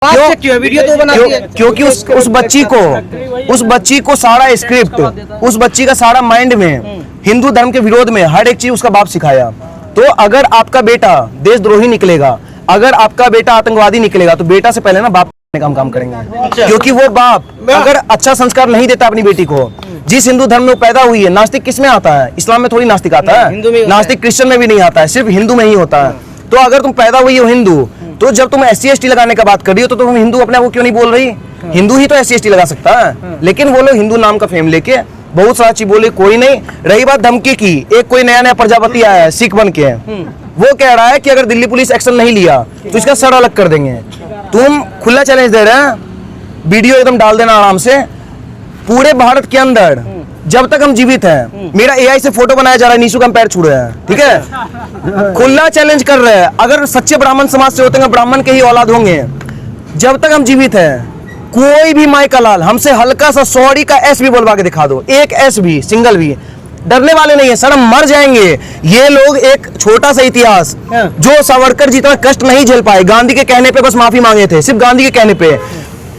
क्योंकि उस बच्ची को सारा स्क्रिप्ट, उस बच्ची का सारा माइंड में हिंदू धर्म के विरोध में हर एक चीज उसका बाप सिखाया। तो अगर आपका बेटा देशद्रोही निकलेगा, अगर आपका बेटा आतंकवादी निकलेगा, तो बेटा से पहले ना बाप का काम करेंगे। क्योंकि वो बाप अगर अच्छा संस्कार नहीं देता अपनी बेटी को, जिस हिंदू धर्म में वो पैदा हुई है, नास्तिक किस में आता है? इस्लाम में थोड़ी नास्तिक आता है, नास्तिक क्रिश्चियन में भी नहीं आता है, सिर्फ हिंदू में ही होता है। तो अगर तुम पैदा हुई हो हिंदू, तो जब तुम SC ST लगाने का बात कर रही हो, तो तुम हिंदू अपने आप को क्यों नहीं बोल रही? हिंदू ही तो SC ST लगा सकता है। लेकिन वो लोग हिंदू नाम का फेम लेके बहुत सारा चीज बोले, कोई नहीं। रही बात धमकी की, एक कोई नया प्रजापति आया है सिख बन के, वो कह रहा है कि अगर दिल्ली पुलिस एक्शन नहीं लिया तो इसका सर अलग कर देंगे। तुम खुला चैलेंज दे रहे हैं, वीडियो एकदम डाल देना आराम से। पूरे भारत के अंदर जब तक हम जीवित हैं, मेरा AI से फोटो बनाया जा रहा है, नीशू का हम पैर छू रहे हैं, ठीक है? खुला चैलेंज कर रहे हैं, अगर सच्चे ब्राह्मण समाज से होते हैं, ब्राह्मण के ही औलाद होंगे, जब तक हम जीवित हैं, कोई भी माई का लाल हमसे हल्का सा सॉरी का S भी बोलवा के दिखा दो, एक S भी, सिंगल भी, डरने वाले नहीं है सर, हम मर जाएंगे। ये लोग एक छोटा सा इतिहास, जो सावरकर जितना कष्ट नहीं झेल पाए, गांधी के कहने पे बस माफी मांगे थे, सिर्फ गांधी के कहने पे,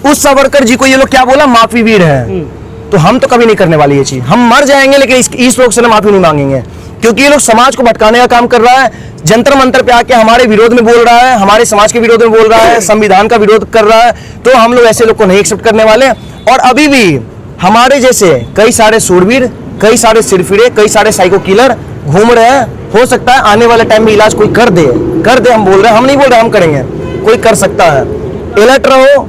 उस सावरकर जी को ये लोग क्या बोला? माफी वीर है। तो हम तो कभी नहीं करने वाली ये चीज, हम मर जाएंगे लेकिन इस लोग से ना माफी नहीं मांगेंगे। क्योंकि ये लोग समाज को भटकाने का काम कर रहा है, जंतर मंतर पे आके हमारे विरोध में बोल रहा है, हमारे समाज के विरोध में बोल रहा है, संविधान का विरोध कर रहा है। तो हम लोग ऐसे लोग को नहीं एक्सेप्ट करने वाले। और अभी भी हमारे जैसे कई सारे सूरवीर, कई सारे सिरफिरे, कई सारे साइको किलर घूम रहे हैं। हो सकता है आने वाले टाइम में इलाज कोई कर दे, हम बोल रहे हैं, हम नहीं बोल रहे हम करेंगे, कोई कर सकता है। अलर्ट रहो,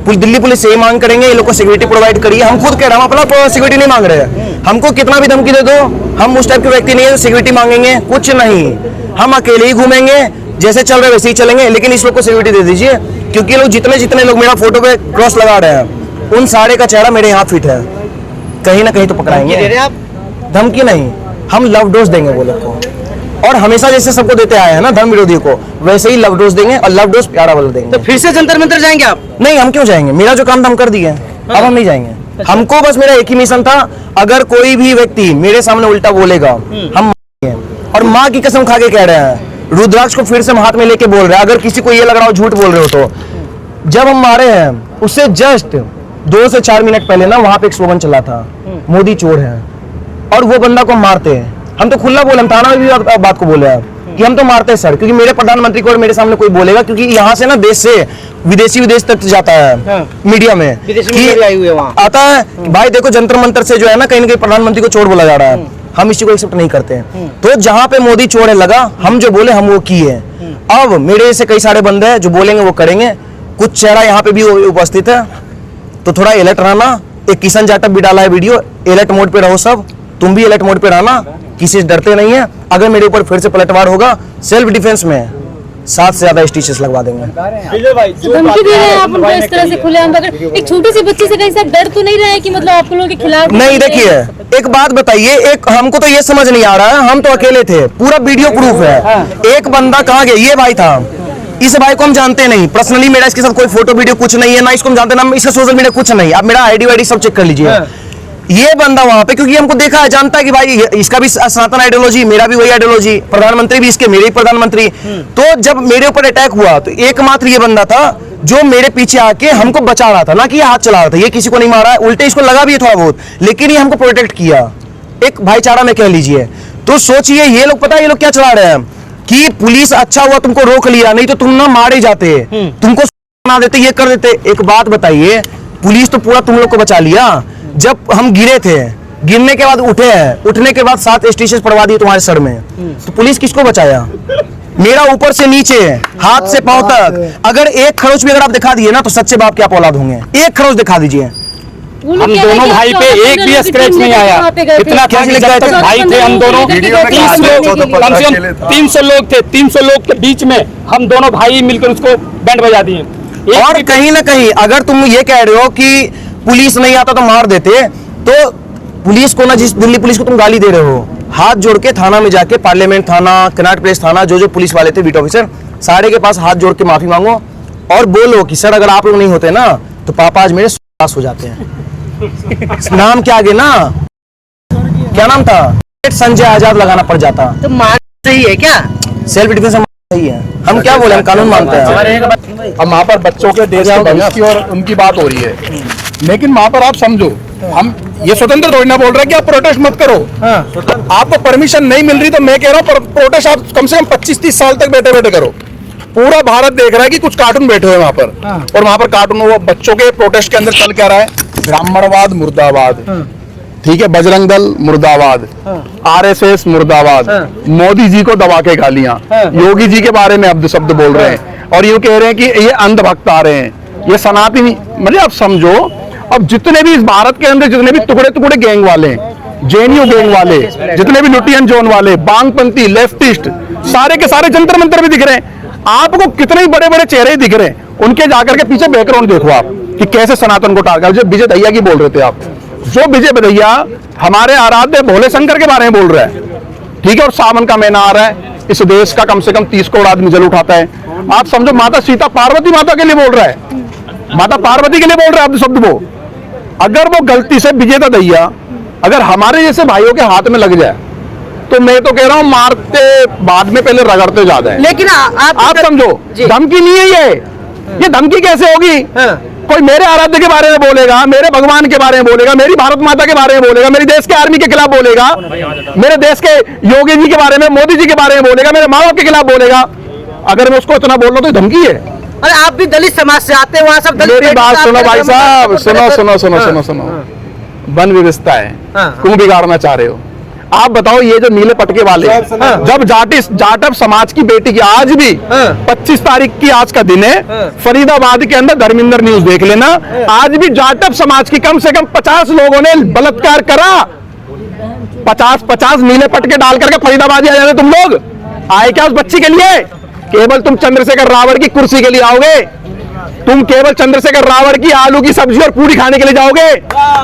दिल्ली पुलिस से ही मांग करेंगे, ये लोग को सिक्योरिटी प्रोवाइड करिए। हम खुद कह रहे हैं, हम अपना सिक्योरिटी नहीं मांग रहे हैं, हमको कितना भी धमकी दे दो, हम उस टाइप के व्यक्ति नहीं है सिक्योरिटी मांगेंगे, कुछ नहीं, हम अकेले ही घूमेंगे, जैसे चल रहे वैसे ही चलेंगे। लेकिन इस लोग को सिक्योरिटी दे दीजिए, क्योंकि ये लोग जितने लोग मेरा फोटो पे क्रॉस लगा रहे हैं, उन सारे का चेहरा मेरे यहाँ फिट है, कहीं ना कहीं तो पकड़ाएंगे। धमकी नहीं, हम लव डोज देंगे वो लोग को, और हमेशा जैसे सबको देते आए हैं ना धर्म विरोधी को, वैसे ही लव डोज देंगे, और लव डोज प्यारा वाला देंगे। तो फिर से जंतर मंतर जाएंगे आप? नहीं, हम क्यों जाएंगे, मेरा जो काम था हम कर दिए, अब हम नहीं जाएंगे। हमको बस मेरा एक ही मिशन था, अगर कोई भी व्यक्ति मेरे सामने उल्टा बोलेगा, हम और माँ की कसम खा के कह रहे हैं, रुद्राक्ष को फिर से हम हाथ में लेके बोल रहे हैं। अगर किसी को ये लग रहा हो झूठ बोल रहे हो, तो जब हम मारे हैं उससे जस्ट 2 से 4 मिनट पहले ना वहां पे एक स्लोगन चला था, मोदी चोर है, और वो बंदा को मारते हैं। हम तो खुला बोले, हम थाना में भी बात को बोले कि हम तो मारते हैं सर, क्योंकि मेरे प्रधानमंत्री को और मेरे सामने कोई बोलेगा, क्योंकि यहाँ से ना देश से विदेश तक जाता है मीडिया में, आता है कि भाई देखो जंतर मंतर से जो है ना कहीं प्रधानमंत्री को चोर बोला जा रहा है। हम इस चीज को एक्सेप्ट नहीं करते हैं। तो जहाँ पे मोदी चोर है लगा, हम जो बोले हम वो किए। अब मेरे जैसे कई सारे बंदे हैं जो बोलेंगे वो करेंगे। कुछ चेहरा यहाँ पे भी उपस्थित है, तो थोड़ा अलर्ट रहना। एक किशन जाटव भी डाला है वीडियो, अलर्ट मोड पे रहो सब, तुम भी अलर्ट मोड पे रहना, किसी से डरते नहीं है। अगर मेरे ऊपर फिर से पलटवार होगा, सेल्फ डिफेंस में 7 से ज्यादा स्टिचेस लगवा देंगे। धमकी दे रहे हैं आप उनको इस तरह से खुलेआम? एक छोटी सी बच्ची से कहीं से डर तो नहीं रहा है कि मतलब आप लोगों के खिलाफ? नहीं, देखिए एक बात बताइए, एक हमको तो ये समझ नहीं आ रहा है, हम तो अकेले थे, पूरा वीडियो प्रूफ है। एक बंदा कहाँ गया? ये भाई था, इस भाई को हम जानते नहीं पर्सनली, मेरा इसके साथ कोई फोटो वीडियो कुछ नहीं है, ना इसको हम जानते ना इसका सोशल मीडिया कुछ नहीं। आप मेरा ID वाईडी सब चेक कर लीजिए। ये बंदा वहां पे, क्योंकि हमको देखा है, जानता है कि भाई इसका भी सनातन आइडियोलॉजी, मेरा भी वही आइडियोलॉजी, प्रधानमंत्री भी इसके, मेरे ही प्रधानमंत्री। तो जब मेरे ऊपर अटैक हुआ तो एकमात्र ये बंदा था जो मेरे पीछे आके हमको बचा रहा था, ना कि हाथ चला रहा था। ये किसी को नहीं मारा है, उल्टे इसको लगा भी है थोड़ा बहुत, लेकिन ये हमको प्रोटेक्ट किया, एक भाईचारा में कह लीजिए। तो सोचिए ये लोग, पता है ये लोग क्या चला रहे हैं कि पुलिस अच्छा हुआ तुमको रोक लिया, नहीं तो तुम ना मारे जाते, तुमको बना देते, ये कर देते। एक बात बताइए, पुलिस तो पूरा तुम लोग को बचा लिया। जब हम गिरे थे, गिरने के बाद उठे हैं, उठने के बाद 7 स्टिचेस पड़वा दिए तुम्हारे सर में, तो पुलिस किसको बचाया? मेरा ऊपर से नीचे, हाथ से पांव तक, अगर एक खरोच भी अगर आप दिखा दिए ना, तो सच्चे बाप के आप औलाद होंगे। एक खरोच दिखा दीजिए। हम दोनों भाई पे एक भी स्क्रैच नहीं आया। इतना क्या लगता है, भाई थे हम दोनों, 300 लोग थे, 300 लोग के बीच में हम दोनों भाई मिलकर उसको बैंड बजा दिए। और कहीं ना कहीं अगर तुम ये कह रहे हो कि पुलिस नहीं आता तो मार देते, तो पुलिस को ना, जिस दिल्ली पुलिस को तुम गाली दे रहे हो, हाथ जोड़ के थाना में जाके, पार्लियामेंट थाना, कनॉट प्लेस थाना, जो पुलिस वाले थे, बीट ऑफिसर, सारे के पास हाथ जोड़ के माफी मांगो और बोलो कि सर अगर आप लोग नहीं होते ना तो पापा आज मेरे पास हो जाते हैं। नाम क्या आगे ना, क्या नाम था, संजय आजाद लगाना पड़ जाता। तो मार सही है क्या? सेल्फ डिफेंस सही है, हम क्या बोले, हम कानून मानते हैं। अब वहाँ पर बच्चों के देश के भविष्य की और उनकी बात हो रही है, लेकिन वहाँ पर आप समझो, हम ये स्वतंत्र थोड़ी ना बोल रहे हैं कि आप प्रोटेस्ट मत करो। आपको परमिशन नहीं मिल रही तो मैं कह रहा हूँ प्रोटेस्ट आप कम से कम 25-30 साल तक बैठे बैठे करो। पूरा भारत देख रहा है कि कुछ कार्टून बैठे हुए वहाँ पर, और वहाँ पर कार्टून वो बच्चों के प्रोटेस्ट के अंदर चल क्या रहा है, ब्राह्मणवाद मुर्दाबाद, ठीक है, बजरंग दल मुर्दाबाद, आरएसएस मुर्दाबाद, मोदी जी को दबा के गालियां, योगी जी के बारे में अब शब्द बोल रहे हैं, और यूं कह रहे हैं कि ये अंधभक्त आ रहे हैं, ये सनातनी। मतलब आप समझो, अब जितने भी इस भारत के अंदर जितने भी टुकड़े टुकड़े गैंग वाले, जेएनयू गैंग वाले, जितने भी लुटियन जोन वाले, बांगपंथी, लेफ्टिस्ट, सारे के सारे जंतर मंतर भी दिख रहे हैं। आपको कितने ही बड़े बड़े चेहरे दिख रहे हैं, उनके जाकर के पीछे बैकग्राउंड देखो आप कि कैसे सनातन को टारगेट। जो विजय दहिया की बोल रहे थे आप, जो विजय दहिया हमारे आराध्य भोले शंकर के बारे में बोल रहा है, ठीक है, और सावन का महीना आ रहा है, इस देश का कम से कम 30 करोड़ आदमी जल उठाता है। आप समझो माता सीता पार्वती माता के लिए बोल रहा है, माता पार्वती के लिए बोल रहा है आप शब्द वो। अगर वो गलती से विजय दहिया अगर हमारे जैसे भाइयों के हाथ में लग जाए तो मैं तो कह रहा हूं मारते बाद में पहले रगड़ते ज्यादा है। लेकिन आप समझो, धमकी नहीं है ये धमकी कैसे होगी? कोई मेरे आराध्य के बारे में बोलेगा, मेरे भगवान के बारे में बोलेगा, मेरी भारत माता के बारे में बोलेगा, मेरे देश के आर्मी के खिलाफ बोलेगा, मेरे देश के योगी जी के बारे में, मोदी जी के बारे में बोलेगा, मेरे माँ बाप के खिलाफ बोलेगा। अगर मैं उसको इतना बोल रहा हूं तो धमकी है। अरे आप भी दलित समाज से आते हैं, वहाँ सब दलित। मेरी बात सुनो भाई साहब, सुनो, वन व्यवस्था है, क्यों बिगाड़ना चाह रहे हो? आप बताओ, ये जो नीले पटके वाले, जब जाटव समाज की बेटी की, आज भी 25 तारीख की आज का दिन है, फरीदाबाद के अंदर धर्मेंद्र न्यूज देख लेना, आज भी जाटव समाज की कम से कम 50 लोगों ने बलात्कार करा। 50 नीले पटके डाल करके फरीदाबाद आ जाते तुम लोग। आए क्या उस बच्ची के लिए? केवल तुम चंद्रशेखर रावण की कुर्सी के लिए आओगे, तुम केवल चंद्रशेखर रावण की आलू की सब्जी और पूरी खाने के लिए जाओगे,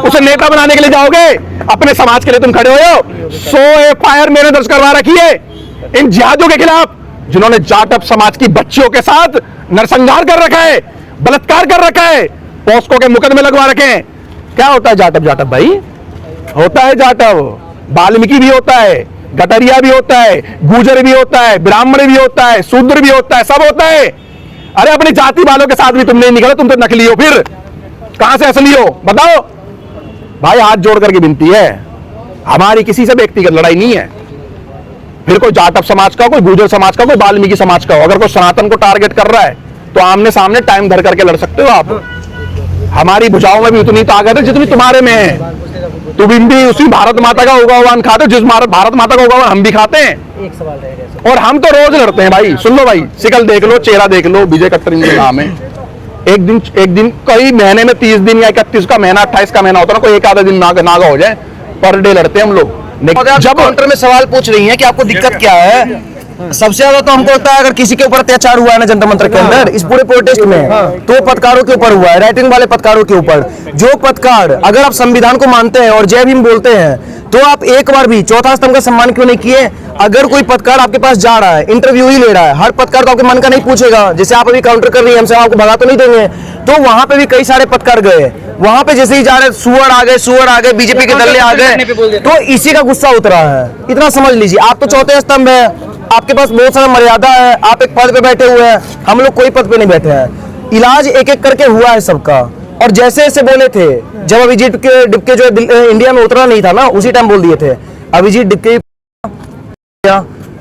उसे नेता बनाने के लिए जाओगे? अपने समाज के लिए तुम खड़े हो। 100 एफआईआर मैंने दर्ज करवा रखी है इन जिहादियों के खिलाफ, जिन्होंने जाटव समाज की बच्चियों के साथ नरसंहार कर रखा है, बलात्कार कर रखा है, पॉस्को के मुकदमे लगवा रखे हैं। क्या होता है जाटव भाई? होता है जाटव, वाल्मीकि भी होता है, गटरिया भी होता है, गुजर भी होता है, ब्राह्मण भी होता है, शूद्र भी होता है, सब होता है। अरे अपनी जाति वालों के साथ भी तुम नहीं निकले, तुम तो नकली हो, फिर कहां से असली हो बताओ? भाई हाथ जोड़ करके विनती है, हमारी किसी से व्यक्तिगत लड़ाई नहीं है। फिर कोई जाटव समाज का, कोई गुर्जर समाज का, कोई वाल्मीकि समाज का हो, अगर कोई सनातन को टारगेट कर रहा है तो आमने सामने टाइम धर करके लड़ सकते हो आप। हमारी भुजाओं में भी उतनी ताकत है जितनी तुम्हारे में है। तुम भी उसी भारत माता का उगा हुआ खाते हो जिस भारत माता का उगा हुआ हम भी खाते हैं। एक सवाल रहेगा, और हम तो रोज लड़ते हैं भाई। सुन लो भाई, शिकल देख लो, चेहरा देख लो, विजय कट्टर इनका नाम है। एक दिन कई महीने में 30 दिन या 31 का महीना, 28 का महीना होता है ना, कोई एक आधा दिन नागा हो जाए, पर डे लड़ते हैं हम लोग। जब काउंटर में सवाल पूछ रही हैं कि आपको दिक्कत क्या है, सबसे ज्यादा तो हमको लगता है अगर किसी के ऊपर अत्याचार हुआ है ना जंतर मंतर के अंदर इस पूरे प्रोटेस्ट में, तो पत्रकारों के ऊपर हुआ है, राइटिंग वाले पत्रकारों के ऊपर। जो पत्रकार, अगर आप संविधान को मानते हैं और जय भीम बोलते हैं, तो आप एक बार भी चौथा स्तंभ का सम्मान क्यों नहीं किए? अगर कोई पत्रकार आपके पास जा रहा है, इंटरव्यू ही ले रहा है, हर पत्रकार तो आपके मन का नहीं पूछेगा। जैसे आप अभी काउंटर कर रही है, हमसे आपको भगा तो नहीं देंगे। तो वहां पे भी कई सारे पत्रकार गए, वहां पे जैसे ही जा रहे सुअर आ गए, बीजेपी के दल्ले आ गए, तो इसी का गुस्सा उतरा है। इतना समझ लीजिए, आप तो चौथे स्तंभ है, आपके पास बहुत सारा मर्यादा है, आप एक पद पे बैठे हुए हैं, हम लोग कोई पद पे नहीं बैठे हैं। इलाज एक एक करके हुआ है सबका। और जैसे जैसे बोले थे, जब अभिजीत के डिप्के जो इंडिया में उतरा नहीं था ना, उसी टाइम बोल दिए थे अभिजीत डिप्के,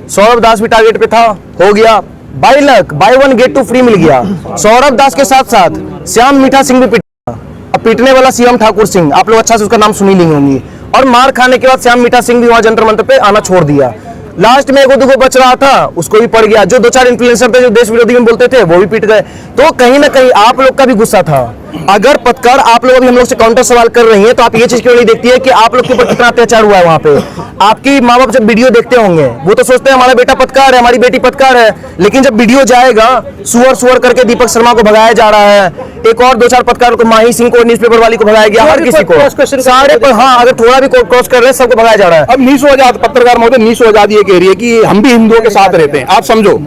सौरभ दास भी टारगेट पे था, हो गया। By luck buy one get two free मिल गया। सौरभ दास के साथ साथ श्याम मीठा सिंह भी पिटा। अब पीटने वाला सीएम ठाकुर सिंह, आप लोग अच्छा से उसका नाम सुनी नहीं होंगी। और मार खाने के बाद श्याम मीठा सिंह भी वहां जंतर मंतर पे आना छोड़ दिया। लास्ट में एगो दुगो बच रहा था, उसको भी पड़ गया। जो 2-4 इन्फ्लुएंसर थे जो देश विरोधी में बोलते थे, वो भी पीट गए। तो कहीं ना कहीं आप लोग का भी गुस्सा था। अगर पत्रकार आप लोग अभी हम लोग से काउंटर सवाल कर रही हैं, तो आप ये चीज क्यों नहीं देखती है कि आप लोग के ऊपर कितना अत्याचार हुआ है वहां पे? आपकी माँ बाप जब वीडियो देखते होंगे, वो तो सोचते हैं हमारा बेटा पत्रकार है, हमारी बेटी पत्रकार है, लेकिन जब वीडियो जाएगा, सुअर करके दीपक शर्मा को भगाया जा रहा है, एक और 2-4 पत्रकारों को, माही सिंह को, न्यूज़पेपर वाली को भगाया गया, हर किसी को, सारे पर, हाँ, अगर थोड़ा भी क्रॉस कर रहे हैं सबको भगाया जा रहा है। अब नीसो आजाद पत्रकार महोदय, नीसो आजाद ये कह रही है कि हम भी हिंदुओं के साथ रहते हैं। आप समझो,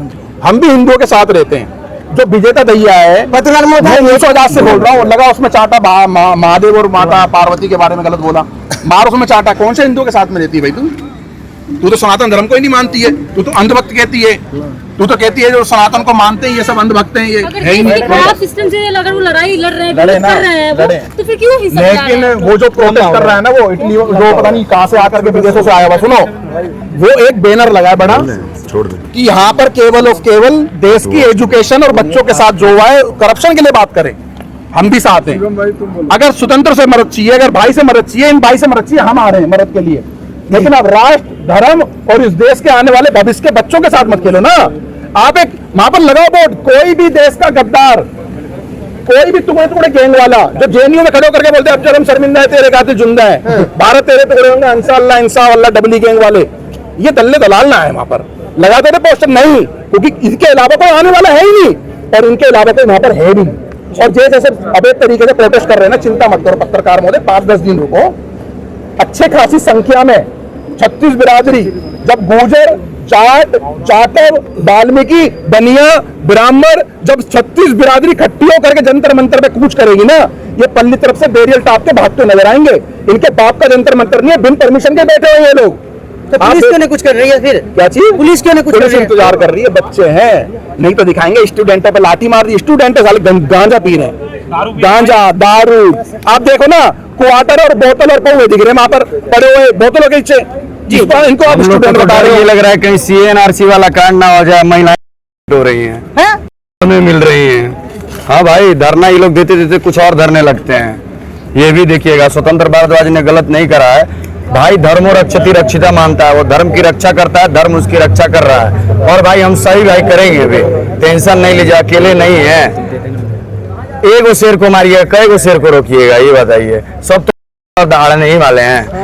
हम भी हिंदुओं के साथ रहते हैं। जो विजेता दहिया है, पत्रकार महोदय, नीसो आजाद से बोल रहा हूँ, लगा उसमें चाटा महादेव और माता पार्वती के बारे में गलत बोला, मार उसमें चाटा। कौन से हिंदुओं के साथ में रहती है भाई? तू तो सनातन धर्म को ही नहीं मानती है, तू तो अंधभक्त कहती है। तू तो कहती है जो सनातन को मानते हैं ये सब अंधभक्त हैं, ये अगर है ही देश के नहीं। खिलाफ सिस्टम से अगर वो लड़ाई लड़ रहे हैं, लड़े विरोध ना, कर रहे हैं वो, लड़े। तो फिर क्यों हिस्सा ले रहे लेकिन हैं? वो जो प्रोटेस्ट कर रहा है ना, वो इटली जो पता नहीं कहां से आकर के विदेशों से आया हुआ, सुनो, वो एक बैनर लगा है बड़ा कि यहाँ पर केवल और केवल देश की एजुकेशन और बच्चों के साथ जो हुआ है करप्शन के लिए बात करें। हम भी साथ हैं। अगर स्वतंत्र से मदद चाहिए, अगर भाई से मदद चाहिए, इन भाई से मदद चाहिए, हम आ रहे हैं मदद के लिए। लेकिन अब राष्ट्र, धर्म और इस देश के आने वाले भविष्य के बच्चों के साथ मत खेलो ना। आप एक वहां पर लगाओ बोर्ड, कोई भी देश का गद्दार, कोई भी टुकड़े टुकड़े गैंग वाला जो जेएनयू में खड़े करके बोलते हैं अब जब हम शर्मिंदा है तेरे खाते जुंदा है, भारत तेरे टुकड़े होंगे, इंशाअल्लाह इंशाअल्लाह, डबली गैंग वाले, ये दल्ले दलाल ना है वहां पर लगाते थे पोस्टर, नहीं, क्योंकि इसके अलावा कोई आने वाला है ही नहीं और इनके अलावा कोई वहां पर है भी नहीं। और जैसे अवैध तरीके से प्रोटेस्ट कर रहे हैं ना, चिंता मत करो पत्रकार महोदय, 5-10 दिन रुको, अच्छे खासी संख्या में 36 बिरादरी, जब गुर्जर, जाट, जाटव, वाल्मीकि, बनिया, ब्राह्मण, जब 36 बिरादरी इकट्ठी होकर के जंतर मंतर पे कूच करेगी ना, ये पल्ली तरफ से बेरियल टाप के भागते नजर आएंगे। इनके बाप का जंतर मंतर नहीं है, बिन परमिशन के बैठे हुए ये लोग। तो पुलिस क्यों नहीं कुछ कर रही है फिर? क्या चीज? पुलिस क्यों नहीं कुछ कर पुलिस रही है? इंतजार कर रही है, बच्चे हैं, नहीं तो दिखाएंगे। स्टूडेंटों पे लाठी मार दी, स्टूडेंट साले गांजा पी रहे हैं, गांजा, दारू। आप देखो ना, क्वार्टर और बोतल और पौवे दिख रहे हैं वहां पर पड़े हुए बोतलों के नीचे। इनको आप स्टूडेंट बता रहे ये हो। लग रहा है कहीं CNRC वाला कांड ना हो जाए, महिलाएं हो रही हैं, हमें मिल रही हैं। हाँ भाई, धरना ये लोग देते देते कुछ और धरने लगते हैं। ये भी देखिएगा, स्वतंत्र भारद्वाज ने गलत नहीं करा है भाई, धर्मो रक्षति रक्षिता मानता है, वो धर्म की रक्षा करता है, धर्म उसकी रक्षा कर रहा है। और भाई हम सही भाई करेंगे भी, टेंशन नहीं लीजिए, अकेले नहीं है। एक शेर को मारिएगा, कई शेर को रोकिएगा, ये बताइए, सब तो दहाड़ने ही वाले हैं।